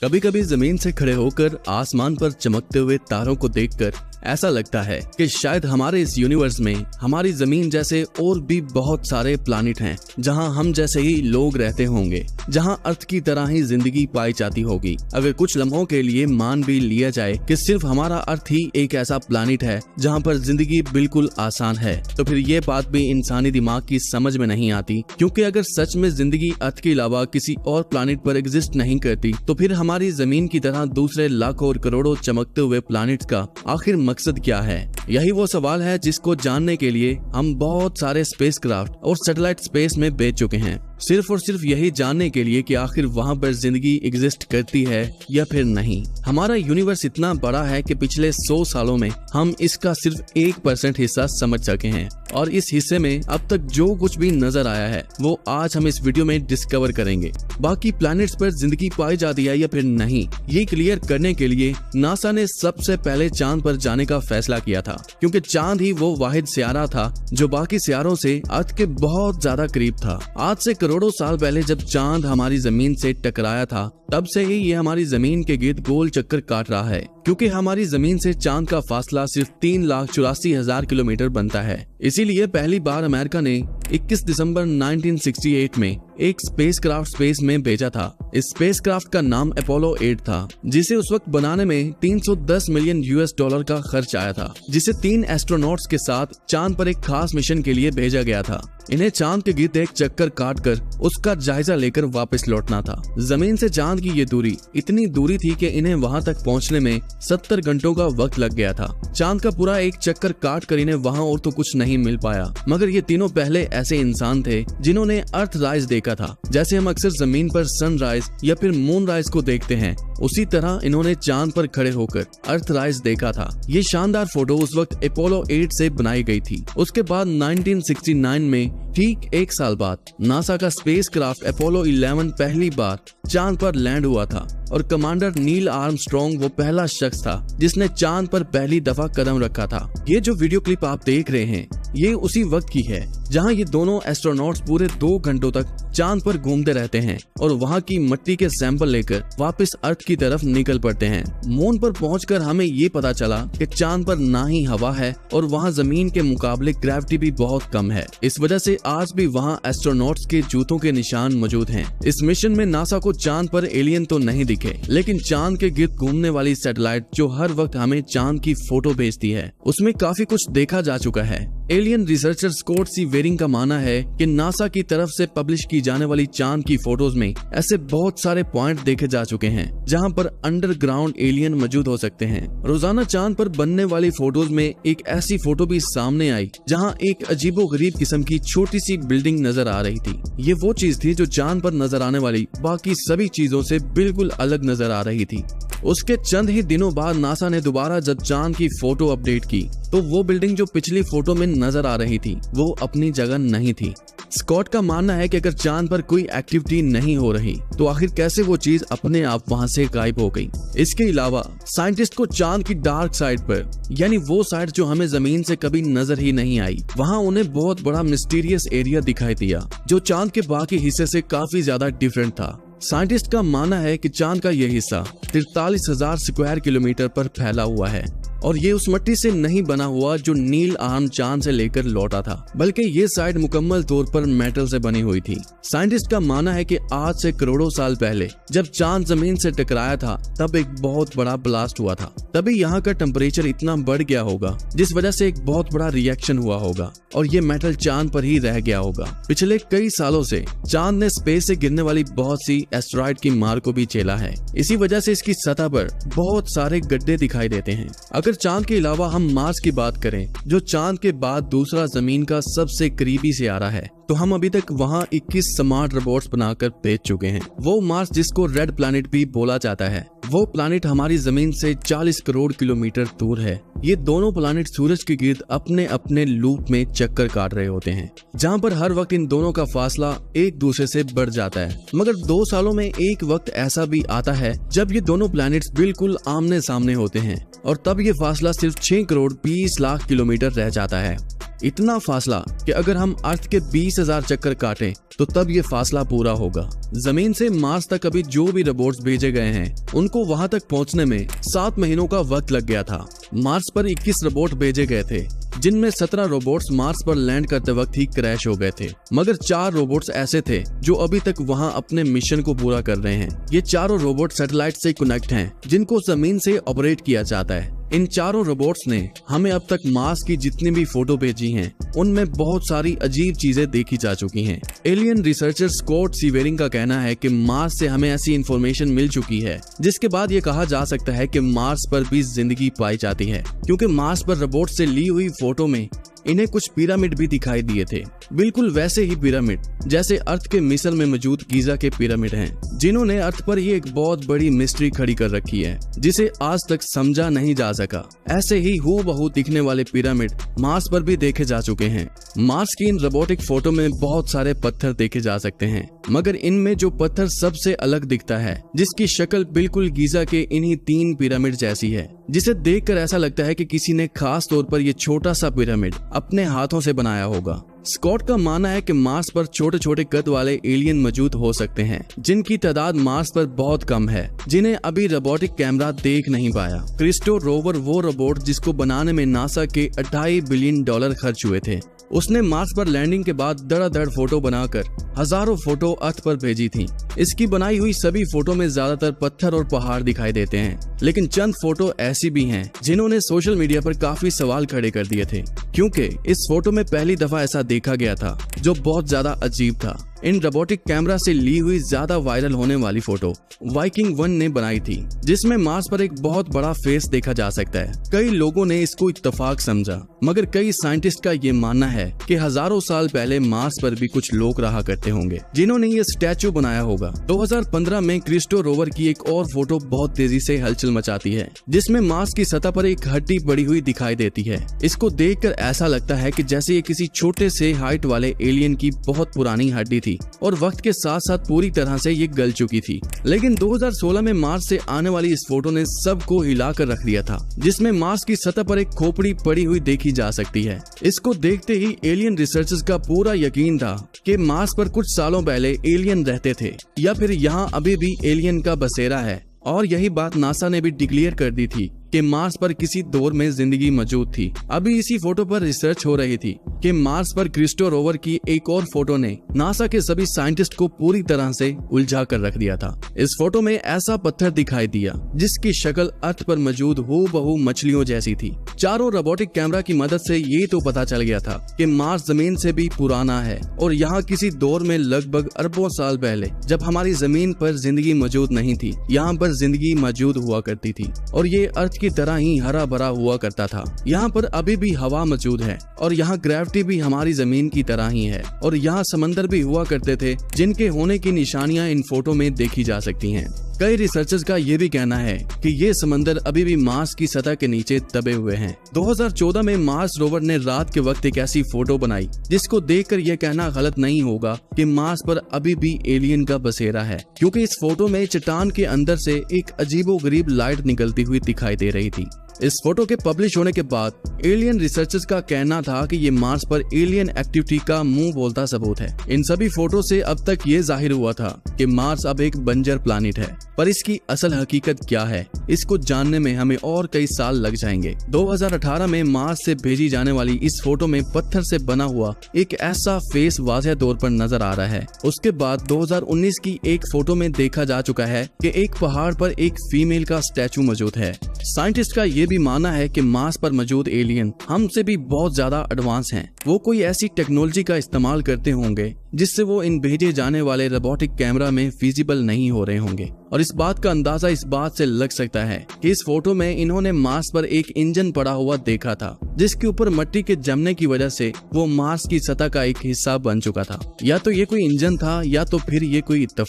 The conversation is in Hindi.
कभी कभी जमीन से खड़े होकर आसमान पर चमकते हुए तारों को देखकर ऐसा लगता है कि शायद हमारे इस यूनिवर्स में हमारी जमीन जैसे और भी बहुत सारे प्लैनेट हैं जहां हम जैसे ही लोग रहते होंगे, जहां अर्थ की तरह ही जिंदगी पाई जाती होगी। अगर कुछ लम्हों के लिए मान भी लिया जाए कि सिर्फ हमारा अर्थ ही एक ऐसा प्लैनेट है जहां पर जिंदगी बिल्कुल आसान है, तो फिर ये बात भी इंसानी दिमाग की समझ में नहीं आती। क्योंकि अगर सच में जिंदगी अर्थ के अलावा किसी और प्लैनेट पर एग्जिस्ट नहीं करती, तो फिर हमारी जमीन की तरह दूसरे लाखों और करोड़ों चमकते हुए प्लैनेट्स का आखिर मकसद क्या है? यही वो सवाल है जिसको जानने के लिए हम बहुत सारे स्पेसक्राफ्ट और सैटेलाइट स्पेस में भेज चुके हैं, सिर्फ और सिर्फ यही जानने के लिए कि आखिर वहाँ पर जिंदगी एग्जिस्ट करती है या फिर नहीं। हमारा यूनिवर्स इतना बड़ा है कि पिछले 100 सालों में हम इसका सिर्फ 1% हिस्सा समझ सके हैं, और इस हिस्से में अब तक जो कुछ भी नजर आया है वो आज हम इस वीडियो में डिस्कवर करेंगे। बाकी प्लैनेट्स पर जिंदगी पाई जाती है या फिर नहीं, ये क्लियर करने के लिए नासा ने सबसे पहले चांद पर जाने का फैसला किया था, क्योंकि चांद ही वो वाहिद सियारा था जो बाकी सियारों से अर्थ के बहुत ज्यादा करीब था। आज से करोड़ों साल पहले जब चांद हमारी जमीन से टकराया था, तब से ही ये हमारी जमीन के गिर्द गोल चक्कर काट रहा है। क्योंकि हमारी जमीन से चांद का फासला सिर्फ 3,84,000 किलोमीटर बनता है। इसीलिए पहली बार अमेरिका ने 21 दिसंबर 1968 में एक स्पेसक्राफ्ट स्पेस में भेजा था। इस स्पेसक्राफ्ट का नाम अपोलो 8 था, जिसे उस वक्त बनाने में 310 मिलियन $US का खर्च आया था, जिसे 3 एस्ट्रोनॉट्स के साथ चांद पर एक खास मिशन के लिए भेजा गया था। इन्हें चांद के गिर्द एक चक्कर काटकर उसका जायजा लेकर वापस लौटना था। जमीन से चांद की ये दूरी इतनी दूरी थी कि इन्हें वहां तक पहुंचने में 70 घंटों का वक्त लग गया था। चांद का पूरा एक चक्कर काट कर इन्हें वहां और तो कुछ नहीं मिल पाया, मगर ये तीनों पहले ऐसे इंसान थे जिन्होंने अर्थ राइज देखा था। जैसे हम अक्सर जमीन पर सनराइज या फिर मून राइज को देखते हैं, उसी तरह इन्होंने चांद पर खड़े होकर अर्थ राइज देखा था। ये शानदार फोटो उस वक्त अपोलो 8 से बनाई गई थी। उसके बाद 1969 में ठीक 1 साल बाद नासा का स्पेसक्राफ्ट अपोलो 11 पहली बार चांद पर लैंड हुआ था, और कमांडर नील आर्मस्ट्रॉन्ग वो पहला शख्स था जिसने चांद पर पहली दफा कदम रखा था। ये जो वीडियो क्लिप आप देख रहे हैं, ये उसी वक्त की है जहां ये दोनों एस्ट्रोनॉट्स पूरे 2 घंटों तक चांद पर घूमते रहते हैं और वहां की मिट्टी के सैंपल लेकर वापस अर्थ की तरफ निकल पड़ते हैं। मून पर पहुंचकर हमें ये पता चला कि चांद पर ना ही हवा है और वहां जमीन के मुकाबले ग्रेविटी भी बहुत कम है। इस वजह से आज भी वहां एस्ट्रोनॉट्स के जूतों के निशान मौजूद हैं। इस मिशन में नासा को चांद पर एलियन तो नहीं दिखे, लेकिन चांद के गिर्द घूमने वाली सैटेलाइट जो हर वक्त हमें चांद की फोटो भेजती है, उसमें काफी कुछ देखा जा चुका है। एलियन रिसर्चर स्कॉट सी वेरिंग का मानना है कि नासा की तरफ से पब्लिश की जाने वाली चांद की फोटोज में ऐसे बहुत सारे पॉइंट देखे जा चुके हैं जहां पर अंडरग्राउंड एलियन मौजूद हो सकते हैं। रोजाना चांद पर बनने वाली फोटोज में एक ऐसी फोटो भी सामने आई जहां एक अजीबोगरीब किस्म की छोटी सी बिल्डिंग नजर आ रही थी। ये वो चीज थी जो चांद पर नजर आने वाली बाकी सभी चीजों से बिल्कुल अलग नजर आ रही थी। उसके चंद ही दिनों बाद नासा ने दोबारा जब चांद की फोटो अपडेट की, तो वो बिल्डिंग जो पिछली फोटो में नजर आ रही थी वो अपनी जगह नहीं थी। स्कॉट का मानना है कि अगर चांद पर कोई एक्टिविटी नहीं हो रही, तो आखिर कैसे वो चीज अपने आप वहां से गायब हो गई। इसके अलावा साइंटिस्ट को चांद की डार्क साइड पर, यानी वो साइड जो हमें जमीन से कभी नजर ही नहीं आई, वहां उन्हें बहुत बड़ा मिस्टीरियस एरिया दिखाई दिया जो चांद के बाकी हिस्से से काफी ज्यादा डिफरेंट था। साइंटिस्ट का मानना है कि चांद का यह हिस्सा 43,000 स्क्वायर किलोमीटर पर फैला हुआ है, और ये उस मिट्टी से नहीं बना हुआ जो नील आर्म चांद से लेकर लौटा था, बल्कि ये साइड मुकम्मल तौर पर मेटल से बनी हुई थी। साइंटिस्ट का मानना है कि आज से करोड़ों साल पहले जब चांद जमीन से टकराया था, तब एक बहुत बड़ा ब्लास्ट हुआ था। तभी यहाँ का टेम्परेचर इतना बढ़ गया होगा जिस वजह से एक बहुत बड़ा रिएक्शन हुआ होगा और ये मेटल चांद पर ही रह गया होगा। पिछले कई सालों से चांद ने स्पेस से गिरने वाली बहुत सी एस्टेरॉयड की मार को भी झेला है। इसी वजह से इसकी सतह पर बहुत सारे गड्ढे दिखाई देते हैं। अगर चांद के अलावा हम मार्स की बात करें, जो चांद के बाद दूसरा जमीन का सबसे करीबी सियारा है, तो हम अभी तक वहां 21 स्मार्ट रोबोट्स बनाकर भेज चुके हैं। वो मार्स जिसको रेड प्लैनेट भी बोला जाता है, वो प्लैनेट हमारी जमीन से 40 करोड़ किलोमीटर दूर है। ये दोनों प्लैनेट सूरज के गिर्द अपने अपने लूप में चक्कर काट रहे होते हैं, जहां पर हर वक्त इन दोनों का फासला एक दूसरे से बढ़ जाता है। मगर 2 सालों में एक वक्त ऐसा भी आता है जब ये दोनों प्लैनेट्स बिल्कुल आमने सामने होते हैं, और तब ये फासला सिर्फ 6 करोड़ 20 लाख किलोमीटर रह जाता है। इतना फासला कि अगर हम अर्थ के 20,000 चक्कर काटें तो तब ये फासला पूरा होगा। जमीन से मार्स तक अभी जो भी रोबोट्स भेजे गए हैं उनको वहां तक पहुंचने में 7 महीनों का वक्त लग गया था। मार्स पर 21 रोबोट भेजे गए थे, जिनमें 17 रोबोट्स मार्स पर लैंड करते वक्त ही क्रैश हो गए थे, मगर 4 रोबोट्स ऐसे थे जो अभी तक वहां अपने मिशन को पूरा कर रहे हैं। ये चारों रोबोट सैटेलाइट से कनेक्ट हैं, जिनको जमीन से ऑपरेट किया जाता है। इन चारों रोबोट्स ने हमें अब तक मार्स की जितनी भी फोटो भेजी हैं, उनमें बहुत सारी अजीब चीजें देखी जा चुकी हैं। एलियन रिसर्चर स्कॉट सीवेरिंग का कहना है कि मार्स से हमें ऐसी इंफॉर्मेशन मिल चुकी है जिसके बाद ये कहा जा सकता है कि मार्स पर भी जिंदगी पाई जाती है, क्योंकि मार्स पर रोबोट से ली हुई फोटो में इन्हें कुछ पिरामिड भी दिखाई दिए थे, बिल्कुल वैसे ही पिरामिड जैसे अर्थ के मिस्र में मौजूद गीजा के पिरामिड हैं, जिन्होंने अर्थ पर ही एक बहुत बड़ी मिस्ट्री खड़ी कर रखी है जिसे आज तक समझा नहीं जा सका। ऐसे ही हूबहू दिखने वाले पिरामिड मार्स पर भी देखे जा चुके हैं। मार्स की इन रोबोटिक फोटो में बहुत सारे पत्थर देखे जा सकते हैं, मगर इनमें जो पत्थर सबसे अलग दिखता है, जिसकी शक्ल बिल्कुल गीजा के इन्हीं 3 पिरामिड जैसी है, जिसे देखकर ऐसा लगता है कि किसी ने खास तौर पर ये छोटा सा पिरामिड अपने हाथों से बनाया होगा। स्कॉट का मानना है कि मार्स पर छोटे छोटे कद वाले एलियन मौजूद हो सकते हैं, जिनकी तादाद मार्स पर बहुत कम है, जिन्हें अभी रोबोटिक कैमरा देख नहीं पाया। क्रिस्टो रोवर वो रोबोट जिसको बनाने में नासा के $2.5 बिलियन खर्च हुए थे, उसने मार्स पर लैंडिंग के बाद धड़ाधड़ फोटो बनाकर हजारों फोटो अर्थ पर भेजी थी। इसकी बनाई हुई सभी फोटो में ज्यादातर पत्थर और पहाड़ दिखाई देते हैं, लेकिन चंद फोटो ऐसी भी हैं जिन्होंने सोशल मीडिया पर काफी सवाल खड़े कर दिए थे, क्योंकि इस फोटो में पहली दफा ऐसा देखा गया था जो बहुत ज्यादा अजीब था। इन रोबोटिक कैमरा से ली हुई ज्यादा वायरल होने वाली फोटो वाइकिंग 1 ने बनाई थी, जिसमें मार्स पर एक बहुत बड़ा फेस देखा जा सकता है। कई लोगों ने इसको इत्तेफाक समझा, मगर कई साइंटिस्ट का ये मानना है कि हजारों साल पहले मार्स पर भी कुछ लोग रहा करते होंगे जिन्होंने ये स्टैचू बनाया होगा। 2015 में क्रिस्टो रोवर की एक और फोटो बहुत तेजी से हलचल मचाती है, जिसमें मार्स की सतह पर एक हड्डी पड़ी हुई दिखाई देती है। इसको देखकर ऐसा लगता है कि जैसे ये किसी छोटे से हाइट वाले एलियन की बहुत पुरानी हड्डी थी और वक्त के साथ साथ पूरी तरह से ये गल चुकी थी। लेकिन 2016 में मार्स से आने वाली इस फोटो ने सबको हिलाकर रख दिया था, जिसमें मार्स की सतह पर एक खोपड़ी पड़ी हुई देखी जा सकती है। इसको देखते ही एलियन रिसर्चर्स का पूरा यकीन था कि मार्स पर कुछ सालों पहले एलियन रहते थे, या फिर यहाँ अभी भी एलियन का बसेरा है। और यही बात नासा ने भी डिक्लेयर कर दी थी कि मार्स पर किसी दौर में जिंदगी मौजूद थी। अभी इसी फोटो पर रिसर्च हो रही थी कि मार्स पर क्रिस्टो रोवर की एक और फोटो ने नासा के सभी साइंटिस्ट को पूरी तरह से उलझा कर रख दिया था। इस फोटो में ऐसा पत्थर दिखाई दिया जिसकी शक्ल अर्थ पर मौजूद हूबहू मछलियों जैसी थी। चारों रोबोटिक कैमरा की मदद से ये तो पता चल गया था कि मार्स जमीन से भी पुराना है और यहाँ किसी दौर में लगभग अरबों साल पहले, जब हमारी जमीन पर जिंदगी मौजूद नहीं थी, यहाँ पर जिंदगी मौजूद हुआ करती थी और ये अर्थ की तरह ही हरा भरा हुआ करता था। यहाँ पर अभी भी हवा मौजूद है और यहाँ ग्रेविटी भी हमारी जमीन की तरह ही है और यहाँ समंदर भी हुआ करते थे, जिनके होने की निशानियां इन फोटो में देखी जा सकती हैं। कई रिसर्चर्स का ये भी कहना है कि ये समंदर अभी भी मार्स की सतह के नीचे दबे हुए हैं। 2014 में मार्स रोवर ने रात के वक्त एक ऐसी फोटो बनाई जिसको देखकर यह कहना गलत नहीं होगा कि मार्स पर अभी भी एलियन का बसेरा है, क्योंकि इस फोटो में चट्टान के अंदर से एक अजीबोगरीब लाइट निकलती हुई दिखाई दे रही थी। इस फोटो के पब्लिश होने के बाद एलियन रिसर्चर्स का कहना था कि ये मार्स पर एलियन एक्टिविटी का मुंह बोलता सबूत है। इन सभी फोटो से अब तक ये जाहिर हुआ था कि मार्स अब एक बंजर प्लैनेट है, पर इसकी असल हकीकत क्या है, इसको जानने में हमें और कई साल लग जाएंगे। 2018 में मार्स से भेजी जाने वाली इस फोटो में पत्थर से बना हुआ एक ऐसा फेस वाज़ेह तौर पर नजर आ रहा है। उसके बाद 2019 की एक फोटो में देखा जा चुका है कि एक पहाड़ पर एक फीमेल का स्टैचू मौजूद है। साइंटिस्ट का ये भी मानना है कि मार्स पर मौजूद एलियन हमसे भी बहुत ज्यादा एडवांस हैं। वो कोई ऐसी टेक्नोलॉजी का इस्तेमाल करते होंगे जिससे वो इन भेजे जाने वाले रोबोटिक कैमरा में फिजिबल नहीं हो रहे होंगे। और इस बात का अंदाजा इस बात से लग सकता है कि इस फोटो में इन्होंने मार्स पर एक इंजन पड़ा हुआ देखा था, जिसके ऊपर मिट्टी के जमने की वजह से वो मार्स की सतह का एक हिस्सा बन चुका था। या तो ये कोई इंजन था या तो फिर ये कोई इत्तेफाक